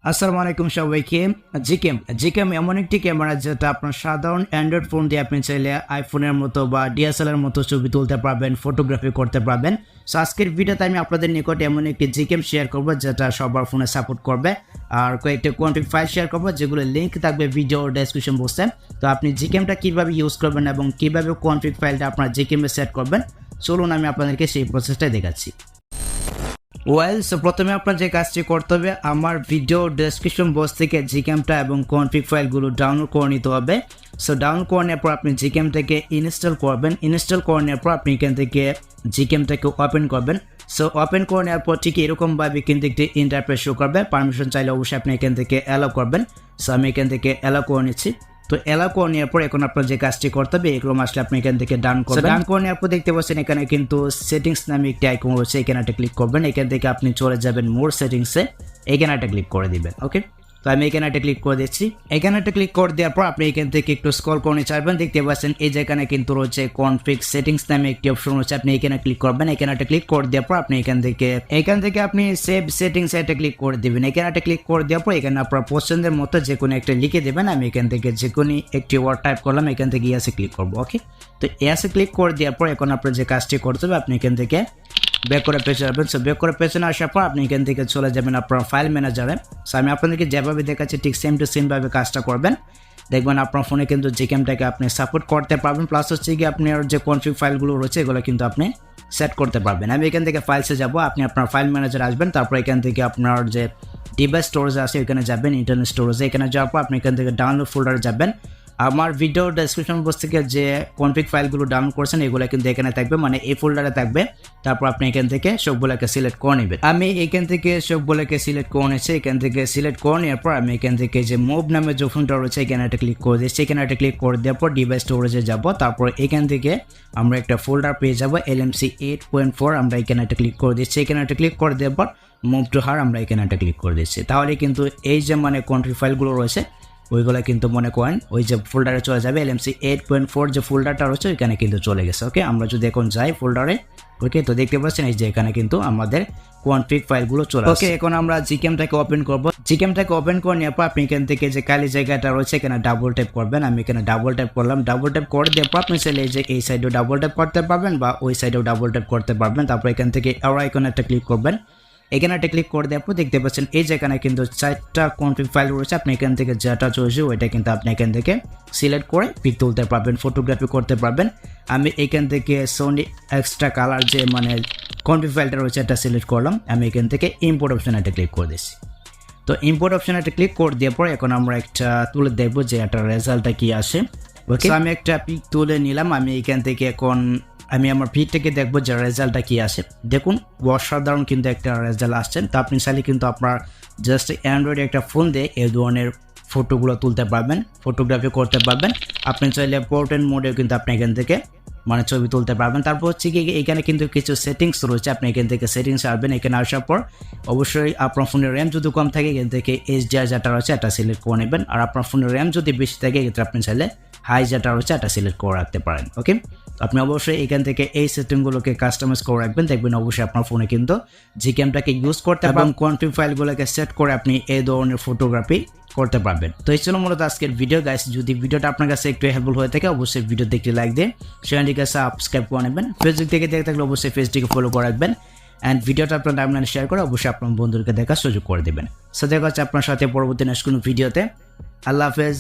আসসালামু আলাইকুম সবাইকে। Gcam এমন একটি ক্যামেরা যেটা আপনার সাধারণ অ্যান্ড্রয়েড ফোন দিয়ে আপনি চাইলে আইফোনের মতো বা DSLR মতো ছবি তুলতে পারবেন, ফটোগ্রাফি করতে পারবেন। সো আজকের ভিডিওতে আমি আপনাদের নিকট এমন একটি Gcam শেয়ার করব যেটা সবার ফোনে সাপোর্ট করবে, আর কয়েকটা কনফিগ ফাইল শেয়ার করব যেগুলো লিঙ্ক থাকবে ভিডিও ডেসক্রিপশন বক্সে। তো আপনি Gcamটা কিভাবে ইউজ করবেন এবং কিভাবে কনফিগ ফাইলটা আপনার Gcam-এ সেট করবেন, চলুন আমি আপনাদেরকে সেই প্রসেসটা দেখাচ্ছি। সো প্রথমে আপনার যে কাজটি করতে হবে, আমার ভিডিও ডেসক্রিপশন বক্স থেকে Gcamটা এবং কনফিগ ফাইলগুলো ডাউনলোড করে নিতে হবে। সো ডাউনলোড করে নেওয়ার পর আপনি Gcamটাকে ইনস্টল করবেন। ইনস্টল করে নেওয়ার পর আপনি এখান থেকে Gcamটাকে ওপেন করবেন। সো ওপেন করে নেওয়ার পর ঠিক এরকমভাবে কিন্তু একটি ইন্টারফেস শো করবে। পারমিশন চাইলে অবশ্যই আপনি এখান থেকে অ্যালাউ করবেন। সো আমি এখান থেকে অ্যালাউ করে নিচ্ছি। তো অ্যালাউ করে নেওয়ার পর এখন আপনার যে কাজটি করতে হবে, এগুলো আসলে আপনি এখান থেকে ডান করবেন। ডান করে নেওয়ার পর দেখতে পাচ্ছেন এখানে কিন্তু সেটিংস নামে একটি আইকন রয়েছে, এখানে একটা ক্লিক করবেন। এখান থেকে আপনি চলে যাবেন মোর সেটিংসে, এখানে একটা ক্লিক করে দিবেন। ওকে, তো আমি এখানে একটা ক্লিক করে দিচ্ছি। এখানে একটা ক্লিক করে দেওয়ার পর আপনি এখান থেকে একটু স্ক্রল করে চাইবেন, দেখতে পাচ্ছেন এই যেখানে কিন্তু রয়েছে কনফিগ সেটিংস নামে একটি অপশন রয়েছে, আপনি এখানে ক্লিক করবেন। এখানে একটা ক্লিক করে দেওয়ার পর আপনি এখান থেকে আপনি সেভ সেটিংস একটা ক্লিক করে দিবেন। এখানে একটা ক্লিক করে দেওয়ার পর এখানে আপনার পছন্দের মতো যে কোনো একটা লিখে দেবেন। আমি এখান থেকে যে কোনো একটি ওয়ার্ড টাইপ করলাম, এখান থেকে ইয়াসে ক্লিক করবো। ওকে, তো ইয়াসে ক্লিক করে দেওয়ার পর এখন আপনার যে কাজটি করতে হবে, আপনি এখান থেকে ব্যাক করে পেছনে আসবেন। সো ব্যাক করে পেছনে আসার পর আপনি এখান থেকে চলে যাবেন আপনার ফাইল ম্যানেজারে। সো আমি আপনাদেরকে যেভাবে দেখাচ্ছি ঠিক সেম টু সেম ভাবে কাজটা করবেন। দেখবেন আপনার ফোনে কিন্তু Gcamটাকে আপনি সাপোর্ট করতে পারবেন, প্লাস হচ্ছে কি আপনার যে কনফিগ ফাইলগুলো রয়েছে এগুলো কিন্তু আপনি সেট করতে পারবেন। আমি এখান থেকে ফাইলসে যাব, আপনি আপনার ফাইল ম্যানেজারে আসবেন, তারপর এখান থেকে আপনার যে ডিভাইস স্টোরেজ আছে এখানে যাবেন, ইন্টারনেট স্টোরেজে এখানে যাওয়ার পর আপনি এখান থেকে ডাউনলোড ফোল্ডারে যাবেন। আমার ভিডিও ডেসক্রিপশন বক্স থেকে যে কনফিগ ফাইলগুলো ডাউনলোড করছেন এগুলো কিন্তু এখানে থাকবে, মানে এই ফোল্ডারে থাকবে। তারপর আপনি এখান থেকে সবগুলোকে সিলেক্ট করে নেবেন। আমি এখান থেকে সবগুলোকে সিলেক্ট করে নিয়েছি। এখান থেকে সিলেক্ট করে নেওয়ার পর আমি এখান থেকে যে মুভ নামে যে অপশনটা রয়েছে এখানে একটা ক্লিক করে দিচ্ছি। এখানে একটা ক্লিক করে দেওয়ার পর ডিভাইস স্টোরেজে যাব, তারপর এখান থেকে আমরা একটা ফোল্ডার পেয়ে যাব LMC8.4, আমরা এখানে একটা ক্লিক করে দিচ্ছি। এখানে একটা ক্লিক করে দেওয়ার পর মুভ টু হার আমরা এখানে একটা ক্লিক করে দিচ্ছি। তাহলে কিন্তু এই যে মানে কনফিগ ফাইলগুলো রয়েছে ওইগুলো কিন্তু মনে করেন ওই যে ফোল্ডারে চলে যাবে। LMC8.4 যে ফোল্ডারটা রয়েছে ওইখানে কিন্তু চলে গেছে। ওকে, আমরা যদি এখন যাই ফোল্ডারে, ওকে, তো দেখতে পাচ্ছেন এই যে এখানে কিন্তু আমাদের কনফিগ ফাইলগুলো চলে আসছে। ওকে, এখন আমরা Gcamটাকে ওপেন করব। Gcamটাকে ওপেন করে নেওয়ার পর আপনি এখান থেকে যে খালি জায়গাটা রয়েছে এখানে ডাবল ট্যাপ করবেন। আমি এখানে ডাবল ট্যাপ করলাম। ডাবল ট্যাপ করে দেওয়ার পর আপনি চাইলে যে এই সাইডেও ডাবল ট্যাপ করতে পারবেন বা ওই সাইডেও ডাবল ট্যাপ করতে পারবেন। তারপর এখান থেকে অ্যারো আইকনে একটা ক্লিক করবেন। এখানে একটা ক্লিক করে দেওয়ার পর দেখতে পাচ্ছেন এই যেখানে কিন্তু 4টা কনফিগ ফাইল রয়েছে, আপনি এখান থেকে যেটা চয়েছে ওইটা কিন্তু আপনি এখান থেকে সিলেক্ট করে পিক তুলতে পারবেন, ফটোগ্রাফি করতে পারবেন। আমি এখান থেকে সোনি এক্সট্রা কালার যে মানে কনফিগ ফাইলটা রয়েছে এটা সিলেক্ট করলাম। আমি এখান থেকে ইম্পোর্ট অপশানে একটা ক্লিক করে দিচ্ছি। তো ইম্পোর্ট অপশানে একটা ক্লিক করে দেওয়ার পর এখন আমরা একটা তুলে দেখবো যে একটা রেজাল্টটা কি আসে। ওকে, আমি একটা পিক তুলে নিলাম। আমি এখান থেকে এখন আমি আমার পিকটাকে দেখবো যে রেজাল্টটা কি আসে। দেখুন অসাধারণ কিন্তু একটা রেজাল্ট আসছে। তো আপনি চাইলে কিন্তু আপনার জাস্ট অ্যান্ড্রয়েড একটা ফোন দিয়ে এই ধরনের ফটোগুলো তুলতে পারবেন, ফটোগ্রাফি করতে পারবেন। আপনি চাইলে পোর্ট্রেট মোডেও কিন্তু আপনি এখান থেকে মানে ছবি তুলতে পারবেন। তারপর হচ্ছে কি এখানে কিন্তু কিছু সেটিংস রয়েছে, আপনি এখান থেকে সেটিংস আসবেন। এখানে আসার পর অবশ্যই আপনার ফোনের র্যাম যদি কম থাকে এখান থেকে HDR যেটা রয়েছে এটা সিলেক্ট করে নেবেন, আর আপনার ফোনের র্যাম যদি বেশি থাকে এক্ষেত্রে আপনি চাইলে হাই যেটা রয়েছে এটা সিলেক্ট করে রাখতে পারেন। ওকে, আপনি অবশ্যই এখান থেকে এই সেটিংগুলোকে কাস্টমাইজ করে রাখবেন। দেখবেন অবশ্যই আপনার ফোনে কিন্তু Gcamটাকে ইউজ করতে এবং কনফিগ ফাইলগুলোকে সেট করে আপনি এই ধরনের ফটোগ্রাফি করতে পারবেন। তো এই ছিল মূলত আজকের ভিডিও গাইস। যদি ভিডিওটা আপনার কাছে একটু হেল্পফুল হয়ে থাকে অবশ্যই ভিডিওতে একটি লাইক দিয়ে চ্যানেলটিকে সাবস্ক্রাইব করে নেবেন। ফেসবুক থেকে দেখে থাকলে অবশ্যই পেজটিকে ফলো করে রাখবেন, অ্যান্ড ভিডিওটা আপনার টাইমলাইনে শেয়ার করে অবশ্যই আপনার বন্ধুদেরকে দেখার সুযোগ করে দেবেন। সো দেখা হচ্ছে আপনার সাথে পরবর্তী নেক্সট কোনো ভিডিওতে। আল্লাহ হাফেজ।